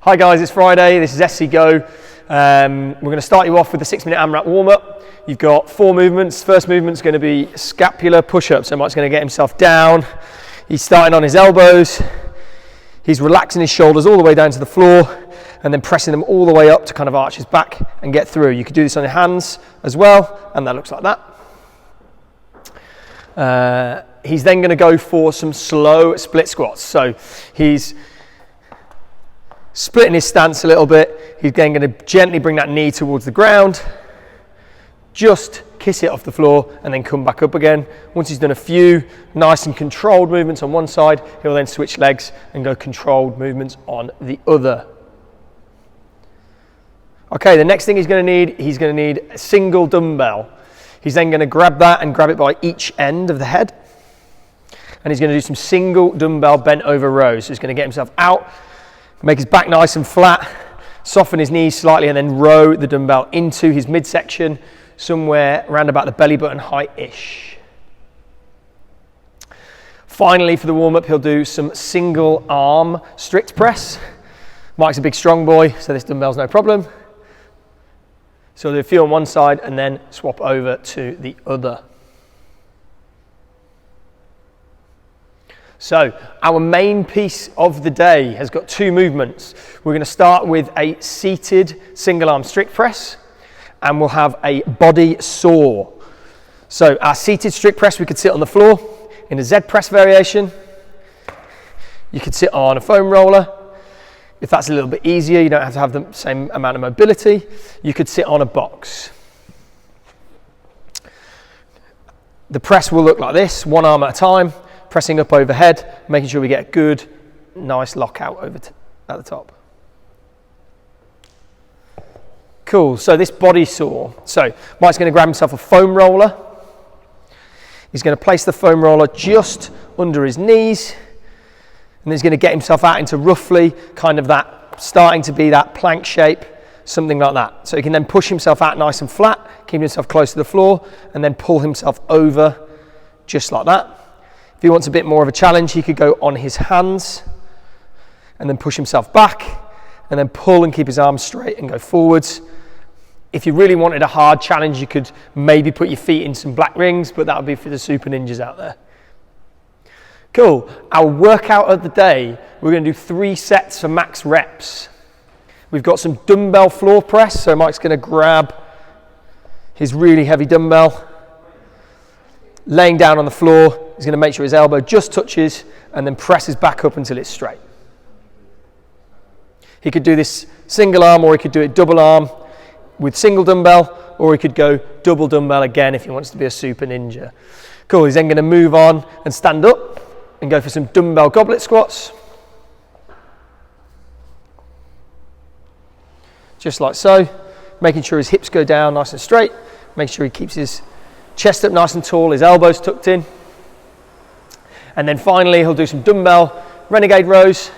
Hi guys, it's Friday, this is SCGO. We're going to start you off with the 6-minute AMRAP warm-up. You've got 4 movements. First movement's going to be scapular push-up. So Mike's going to get himself down. He's starting on his elbows. He's relaxing his shoulders all the way down to the floor and then pressing them all the way up to kind of arch his back and get through. You could do this on your hands as well, and that looks like that. He's then going to go for some slow split squats. So he's splitting his stance a little bit. He's then going to gently bring that knee towards the ground, just kiss it off the floor and then come back up again. Once he's done a few nice and controlled movements on one side, he'll then switch legs and go controlled movements on the other. Okay, the next thing he's going to need a single dumbbell. He's then going to grab that and grab it by each end of the head. And he's going to do some single dumbbell bent over rows. So he's going to get himself out, make his back nice and flat, soften his knees slightly, and then row the dumbbell into his midsection, somewhere around about the belly button height-ish. Finally, for the warm-up, he'll do some single arm strict press. Mike's a big strong boy, so this dumbbell's no problem. So he'll do a few on one side and then swap over to the other. So our main piece of the day has got 2 movements. We're going to start with a seated single arm strict press, and we'll have a body saw. So our seated strict press, we could sit on the floor in a Z press variation. You could sit on a foam roller. If that's a little bit easier, you don't have to have the same amount of mobility. You could sit on a box. The press will look like this, one arm at a time, pressing up overhead, making sure we get a good, nice lockout over at the top. Cool, so this body saw. So Mike's going to grab himself a foam roller. He's going to place the foam roller just under his knees, and he's going to get himself out into roughly kind of that, starting to be that plank shape, something like that. So he can then push himself out nice and flat, keep himself close to the floor, and then pull himself over just like that. If he wants a bit more of a challenge, he could go on his hands and then push himself back and then pull and keep his arms straight and go forwards. If you really wanted a hard challenge, you could maybe put your feet in some black rings, but that would be for the super ninjas out there. Cool. Our workout of the day, we're going to do 3 sets for max reps. We've got some dumbbell floor press, so Mike's going to grab his really heavy dumbbell, laying down on the floor. He's going to make sure his elbow just touches and then presses back up until it's straight. He could do this single arm, or he could do it double arm with single dumbbell, or he could go double dumbbell again if he wants to be a super ninja. Cool, he's then going to move on and stand up and go for some dumbbell goblet squats. Just like so, making sure his hips go down nice and straight, make sure he keeps his chest up nice and tall, his elbows tucked in. And then finally, he'll do some dumbbell renegade rows.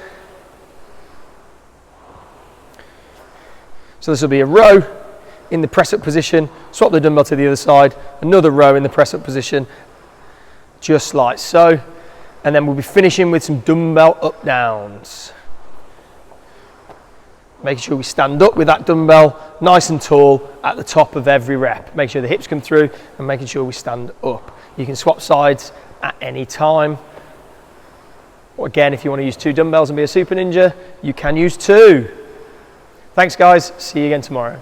So this will be a row in the press-up position, swap the dumbbell to the other side, another row in the press-up position, just like so. And then we'll be finishing with some dumbbell up-downs. Making sure we stand up with that dumbbell nice and tall at the top of every rep. Make sure the hips come through and making sure we stand up. You can swap sides at any time. Or again, if you want to use 2 dumbbells and be a super ninja, you can use 2. Thanks guys, see you again tomorrow.